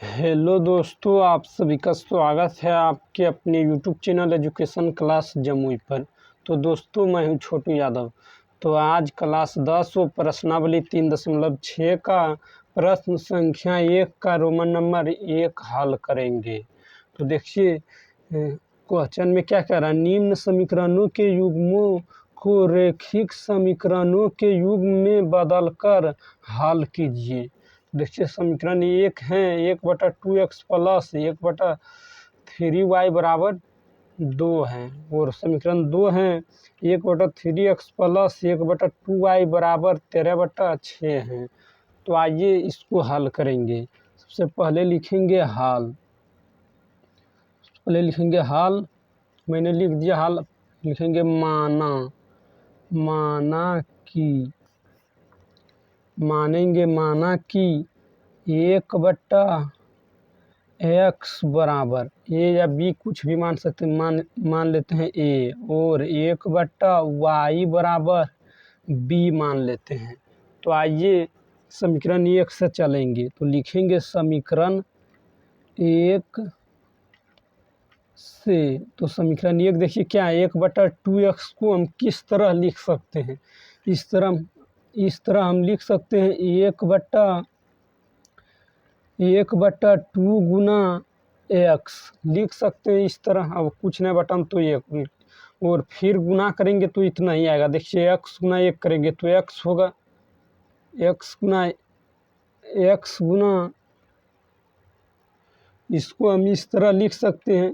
Hello दोस्तों, आप सभी का स्वागत है आपके अपने YouTube channel education class Jamui पर। तो दोस्तों, मैं हूं छोटू यादव। तो आज क्लास 10 और प्रश्नावली 3.6 का प्रश्न संख्या 1 का रोमन नंबर 1 हल करेंगे। तो देखिए क्वेश्चन में क्या कह रहा है, निम्न समीकरणों के युग्मों को रैखिक समीकरणों के युग्म में बदलकर हल कीजिए। देखिए समीकरण 1 है 1/2x प्लस 1/3y बराबर 2 है, और समीकरण 2 है 1/3x प्लस 1/2y बराबर 13/6 है। तो आइए इसको हल करेंगे। सबसे पहले लिखेंगे हल, मैंने लिख दिया हल। लिखेंगे माना कि 1/x बराबर ए या बी कुछ भी मान सकते हैं, मान लेते हैं ए, और 1/y बराबर बी मान लेते हैं। तो आइए समीकरण 1 से चलेंगे। तो लिखेंगे समीकरण 1 से, तो समीकरण 1 देखिए क्या है, 1/2x को हम किस तरह लिख सकते हैं। इस तरह हम लिख सकते हैं 1/2 गुना x लिख सकते हैं इस तरह। अब कुछ नहीं बटन तो 1, और फिर गुना करेंगे तो इतना ही आएगा। देखिए x गुना 1 करेंगे तो x होगा, x गुना इसको हम इस तरह लिख सकते हैं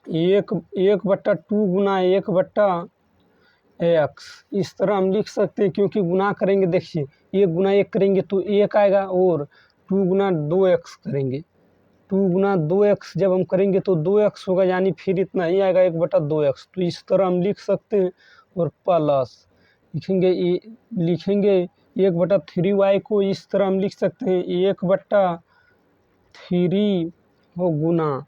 1/2 गुना 1/x। इस तरह हम लिख सकते हैं, क्योंकि गुना करेंगे देखिए 1 गुना 1 करेंगे तो 1 आएगा, और 2 गुना 2x करेंगे, 2 गुना 2x जब हम करेंगे तो 2x होगा, यानी फिर इतना ही आएगा 1/2x। तो इस तरह हम लिख सकते हैं, और प्लस लिखेंगे 1/3y को इस तरह हम लिख सकते हैं 1/3 हो गुना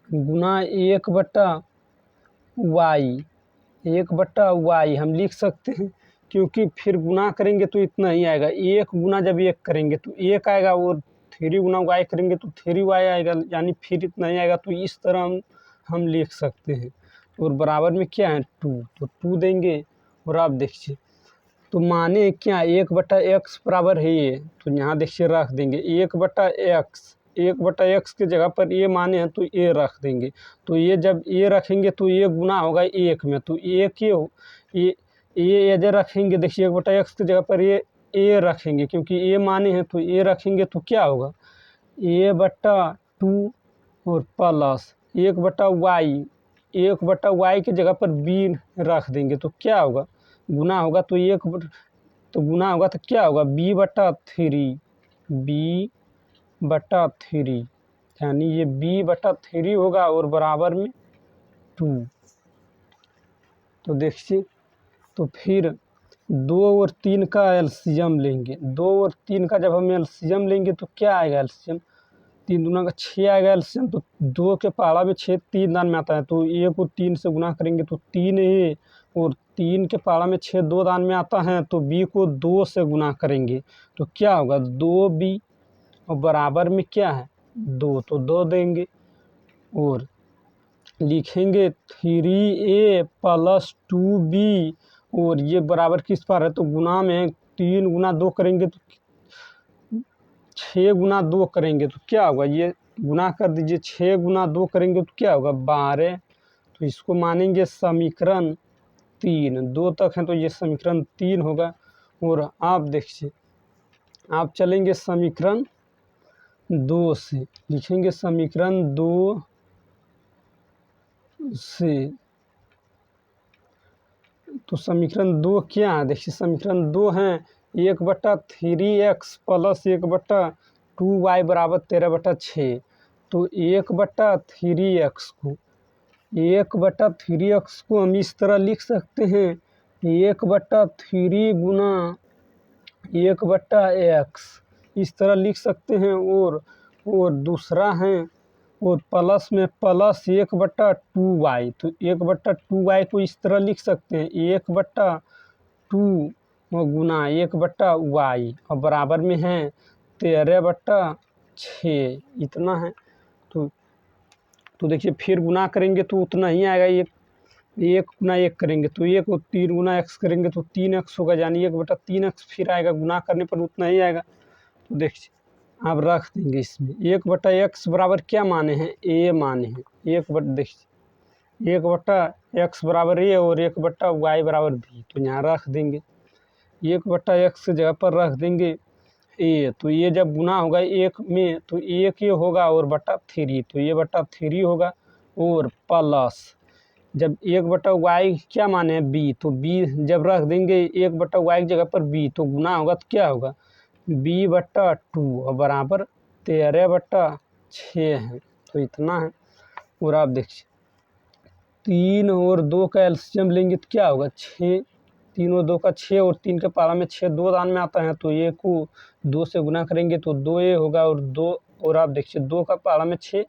1/y हम लिख सकते हैं, क्योंकि फिर गुना करेंगे तो इतना ही आएगा। 1 गुना जब 1 करेंगे तो 1 आएगा, और 3 गुना y करेंगे तो 3y आएगा, यानी फिर इतना ही आएगा। तो इस तरह हम लिख सकते हैं। और बराबर में क्या है 2, तो 2 देंगे। और आप देखिए तो माने क्या 1/x बराबर है ये, तो यहाँ देखिए रख देंगे 1/x के जगह पर ये माने हैं तो ये रख देंगे। तो ये जब ये रखेंगे तो ये गुना होगा 1 में, तो ये जब रखेंगे देखिए 1/x की जगह पर ये रखेंगे, क्योंकि ये माने हैं तो ये रखेंगे तो क्या होगा 1/2 और प्लस 1/y की जगह पर b रख देंगे तो क्या होगा, गुना होगा तो गुना होगा तो क्या होगा b/3, यानी ये b/3 होगा, और बराबर में 2। तो देखिए तो फिर 2 और 3 का एलसीएम लेंगे। 2 और 3 का जब हम एलसीएम लेंगे तो क्या आएगा एलसीएम, 3 दूना का 6 आएगा एलसीएम। तो 2 के पहाड़ा में 6 3 दान में आता है, तो 1 को 3 से गुना करेंगे तो 3 है, और 3 के पहाड़ा में 6 2 दान में आता है, तो b को 2 से गुना करेंगे तो क्या होगा 2b, और बराबर में क्या है 2, तो 2 देंगे। और लिखेंगे 3a प्लस 2b, और ये बराबर किस पर है तो गुना में 3 गुना 2 करेंगे तो 6 गुना 2 करेंगे तो क्या होगा, ये गुना कर दीजिए 6 गुना 2 करेंगे तो क्या होगा 12। तो इसको मानेंगे समीकरण 3, 2 तक है तो ये समीकरण 3 होगा। और आप देखिए आप चलेंगे समीकरण 2 से, लिखेंगे समीकरण 2 से। तो समीकरण 2 क्या है, देखिए समीकरण 2 है 1/3x प्लस 1/2y बराबर 13/6। तो 1/3x को हम इस तरह लिख सकते हैं 1/3 गुना 1/x, इस तरह लिख सकते हैं। और दूसरा है, और प्लस में प्लस 1/2y, तो 1/2y को इस तरह लिख सकते हैं 1/2 गुना 1/y, और बराबर में है 13/6। 6 इतना है। तो देखिए फिर गुना करेंगे तो उतना ही आएगा। 1 गुना 1 करेंगे तो 1 और 3 गुना x करेंगे तो 3x होगा, यानी 1/3x फिर आएगा, गुना करने पर उतना ही आएगा। तो देखिए आप रख देंगे इसमें 1/x बराबर क्या माने हैं, a माने हैं। देखिए 1/x बराबर a और 1/y बराबर b, तो यहाँ रख देंगे 1/x की जगह पर रख देंगे a। तो ये जब गुना होगा 1 में तो 1 ये होगा और बटा 3, तो ये बटा 3 होगा और प्लस जब 1/y क्या माने हैं b, तो b जब रख देंगे 1/y की जगह पर b, तो गुना होगा तो क्या होगा b/2 और बराबर 13/6 है। तो इतना है। और आप देखिए 3 और 2 का एलसीएम लेंगे तो क्या होगा 6, 3 और 2 का 6 और 3 के पारा में 6 2 दान में आता है, तो ये को 2 से गुना करेंगे तो 2a होगा और 2, और आप देखिए 2 का पारा में 6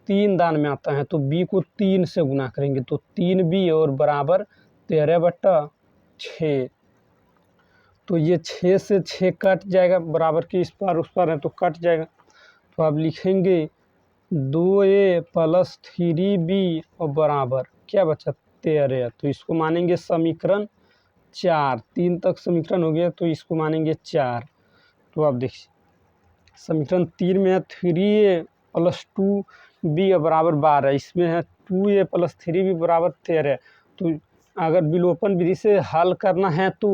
3 दान में आता है, तो b को 3 से गुना करेंगे तो 3b और बराबर 13/6। तो ये 6 से 6 कट जाएगा, बराबर के इस पार उस पार है तो कट जाएगा। तो आप लिखेंगे 2a + 3b और बराबर क्या बचा 13। तो इसको मानेंगे समीकरण 4। 3 तक समीकरण हो गया तो इसको मानेंगे 4। तो आप देखिए समीकरण 3 में है 3a + 2b बराबर 12, इसमें है 2a + 3b बराबर 13। तो अगर विलोपन विधि से हल करना है तो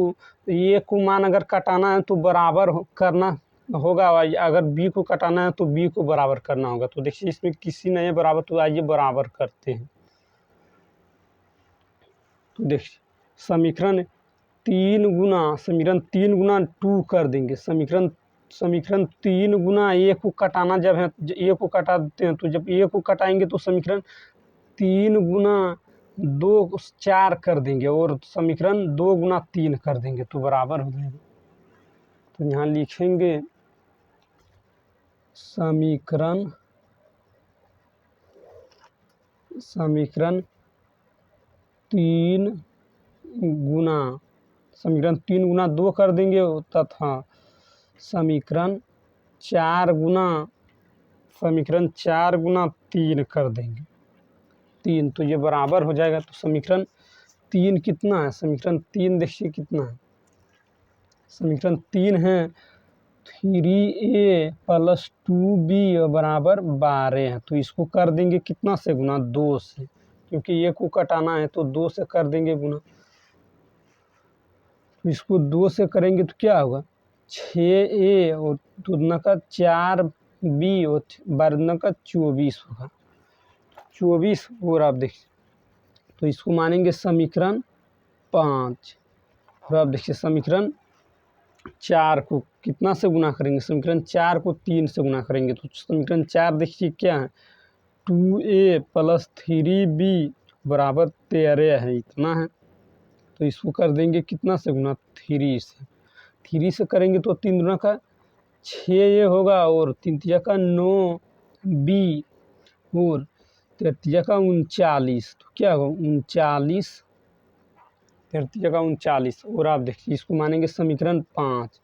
a को मान अगर कटाना है तो बराबर करना होगा, अगर b को कटाना है तो b को बराबर करना होगा। तो देखिए इसमें किसी नहीं है बराबर, तो आइए बराबर करते हैं। तो देखिए समीकरण 3 गुना 2 कर देंगे। समीकरण 3 गुना a को कटाना जब है, a को कटा देते हैं, तो जब a को कटाएंगे तो समीकरण 3 गुना 2 4 कर देंगे और समीकरण 2 गुना 3 कर देंगे तो बराबर हो जाएगा। तो यहाँ लिखेंगे समीकरण 3 गुना 2 कर देंगे तथा समीकरण 4 गुना 3 कर देंगे 3, तो ये बराबर हो जाएगा। तो समीकरण 3 कितना है, समीकरण 3 देखिए कितना है, समीकरण 3 है 3a + 2b बराबर 12 है। तो इसको कर देंगे कितना से गुना 2 से, क्योंकि a को कटाना है तो 2 से कर देंगे गुना। तो इसको 2 से करेंगे तो क्या होगा 6a और 2 का 4b और 12 का 24 होगा 24। और आप देखिए तो इसको मानेंगे समीकरण 5। और आप देखिए समीकरण 4 को कितना से गुना करेंगे, समीकरण 4 को 3 से गुना करेंगे तो समीकरण 4 देखिए क्या है 2a + 3b बराबर 13 है, इतना है। तो इसको कर देंगे कितना से गुना 3 से, 3 से करेंगे तो 3 दूना का 6 ये होगा और 3 तिया का 9b और 3 का 39, तो क्या होगा 39, 3 का 39। और आप देखिए इसको मानेंगे समीकरण 5।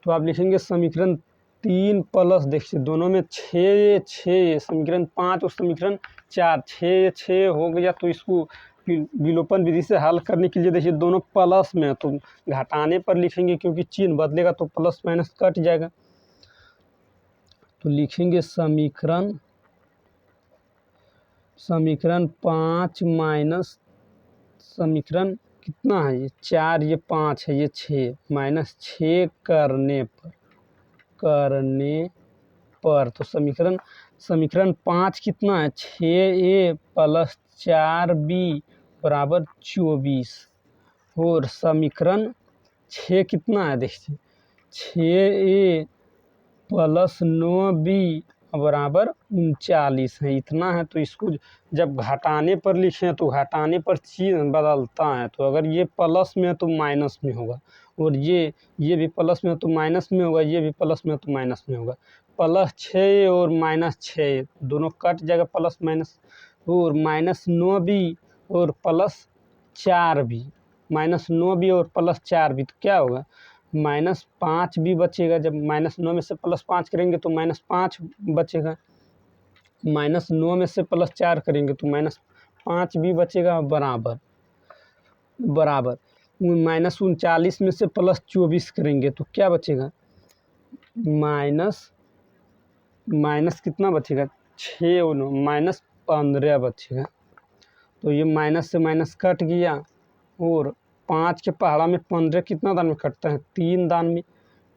तो आप लिखेंगे समीकरण 3 प्लस देखिए दोनों में 6 समीकरण 5 और समीकरण 4 6 हो गया। तो इसको विलोपन विधि से हल करने के लिए देखिए दोनों प्लस में, तो घटाने पर लिखेंगे क्योंकि चिन्ह बदलेगा तो प्लस माइनस कट जाएगा। तो लिखेंगे समीकरण 5 माइनस समीकरण कितना है ये 4, ये 5 है, ये 6 माइनस 6 करने पर तो समीकरण 5 कितना है 6a + 4b बराबर 24। और समीकरण 6 कितना है देखिए 6a + 9b बराबर 39 है, इतना है। तो इसको जब घटाने पर लिखें तो घटाने पर चिन्ह बदलता है, तो अगर ये प्लस में है तो माइनस में होगा और ये भी प्लस में है तो माइनस में होगा, ये भी प्लस में है तो माइनस में होगा। +6 और -6 दोनों कट जाएगा प्लस माइनस, और -9b और +4b, -9b और +4b तो क्या होगा -5 भी बचेगा। जब -9 में से +5 करेंगे तो -5 बचेगा। -9 में से +4 करेंगे तो -5 भी बचेगा, बराबर बराबर। -39 में से +24 करेंगे तो क्या बचेगा, माइनस माइनस कितना बचेगा, 6 और 9 -15 बचेगा। तो ये माइनस से माइनस कट गया, और 5 के पहाड़ा में 15 कितना दान में कटता है, 3 दान में।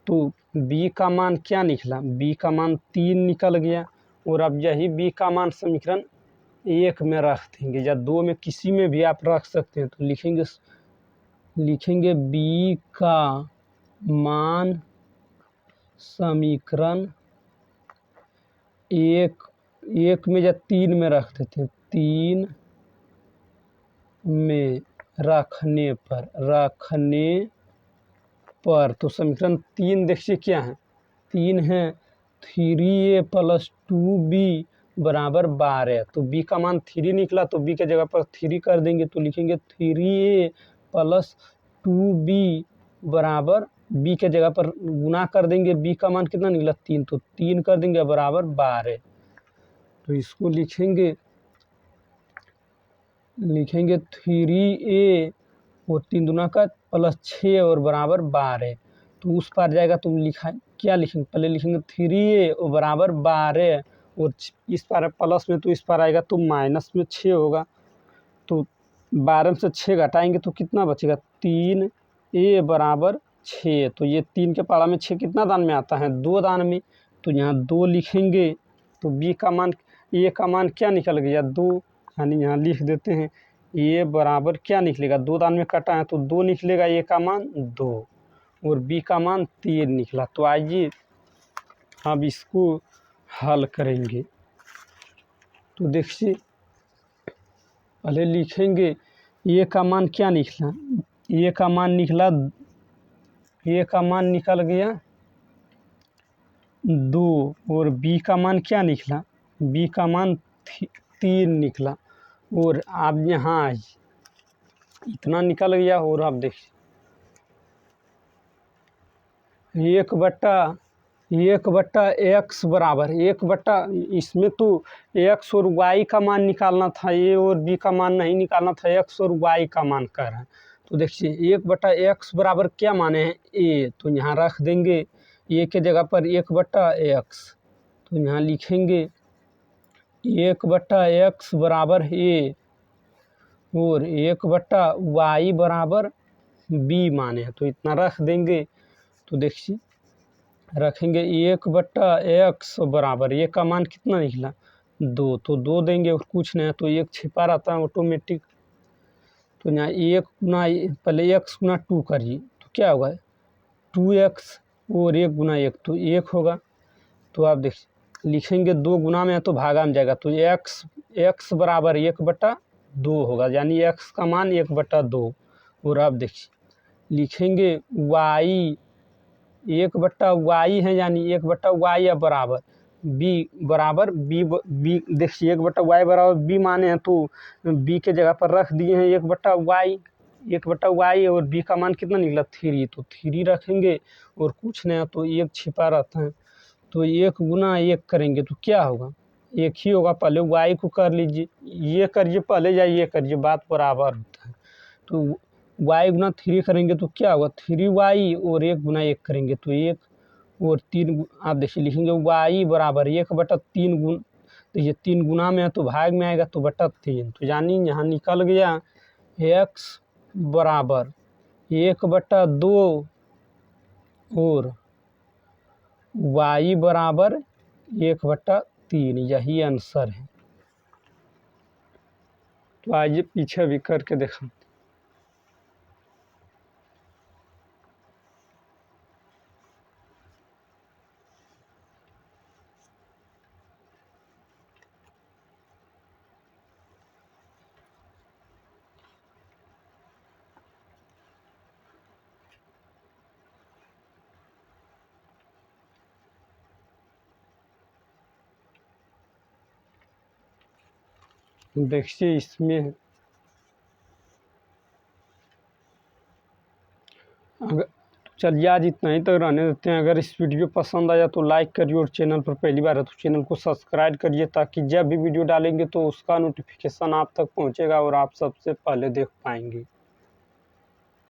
तो b का मान क्या निकला, b का मान 3 निकल गया। और अब यही b का मान समीकरण 1 में रख देंगे, या 2 में, किसी में भी आप रख सकते हैं। तो लिखेंगे b का मान समीकरण 1 में या 3 में रख देते हैं, 3 में रखने पर तो समीकरण 3 देखिए क्या है, 3 है 3a + 2b बराबर 12। तो b का मान 3 निकला, तो b के जगह पर 3 कर देंगे। तो लिखेंगे 3a + 2b बराबर, b के जगह पर गुना कर देंगे, b का मान कितना निकला 3, तो 3 कर देंगे बराबर 12। तो इसको लिखेंगे 3a और 3 दूना का +6 और बराबर 12। तो उस पार जाएगा तो क्या लिखेंगे, पहले लिखेंगे 3a और बराबर 12, और इस पार प्लस में, तो इस पार आएगा तो माइनस में 6 होगा। तो 12 में से 6 घटाएंगे तो कितना बचेगा, 3a बराबर 6। तो ये 3 के पहाड़ा में 6 कितना दान में आता है, 2 दान में। तो यहाँ 2 लिखेंगे, तो b का मान, a का मान क्या निकल गया, 2, यानी यहाँ लिख देते हैं a बराबर क्या निकलेगा, 2 दान में कटा है तो 2 निकलेगा, a का मान 2 और b का मान 3 निकला। तो आइए अब इसको हल करेंगे। तो देखिए, पहले लिखेंगे a का मान क्या निकला, a का मान निकल गया 2, और b का मान क्या निकला, b का मान 3 निकला। और अब यहाँ इतना निकल गया। और आप देखिए 1/x बराबर 1/, इसमें तो x और y का मान निकालना था, a और b का मान नहीं निकालना था, x और y का मान कर रहे हैं। तो देखिए 1/x बराबर क्या माने हैं, a, तो यहाँ रख देंगे a के जगह पर 1/x। तो यहाँ लिखेंगे 1/x बराबर a और 1/y बराबर b माने हैं, तो इतना रख देंगे। तो देखिए रखेंगे 1/x बराबर, ये का मान कितना निकला 2, तो 2 देंगे और कुछ नहीं है, तो 1 छिपा रहता है ऑटोमेटिक। तो यहाँ 1 गुना, पहले x गुना 2 करिए तो क्या होगा 2x, और 1 गुना 1 तो 1 होगा। तो आप देखिए लिखेंगे 2 गुना में है तो भागा में जाएगा, तो x बराबर 1/2 होगा, यानी x का मान 1/2। और आप देखिए लिखेंगे y 1/y है, यानी 1/y बराबर b देखिए 1/y बराबर b माने हैं, तो b के जगह पर रख दिए हैं 1/y और b का मान कितना निकला 3, तो 3 रखेंगे और कुछ नहीं तो 1 छिपा रहता है। तो 1 गुना 1 करेंगे तो क्या होगा, 1 ही होगा। पहले y को कर लीजिए, ये करिए पहले, या ये करिए, बात बराबर होता है। तो y गुना 3 करेंगे तो क्या होगा 3y, और 1 गुना 1 करेंगे तो 1 और 3, आप देखिए लिखेंगे y बराबर 1/3 गुण, तो ये 3 गुना में है तो भाग में आएगा तो /3। तो यानी यहाँ निकल गया x बराबर 1/2 और y बराबर 1/3, यही आंसर है। तो आइए पीछे भी करके देखा। देखिए इसमें अगर चलिए आज इतना ही तक रहने देते हैं। अगर इस वीडियो पसंद आया तो लाइक करिए और चैनल पर पहली बार है तो चैनल को सब्सक्राइब करिए, ताकि जब भी वीडियो डालेंगे तो उसका नोटिफिकेशन आप तक पहुंचेगा और आप सबसे पहले देख पाएंगे।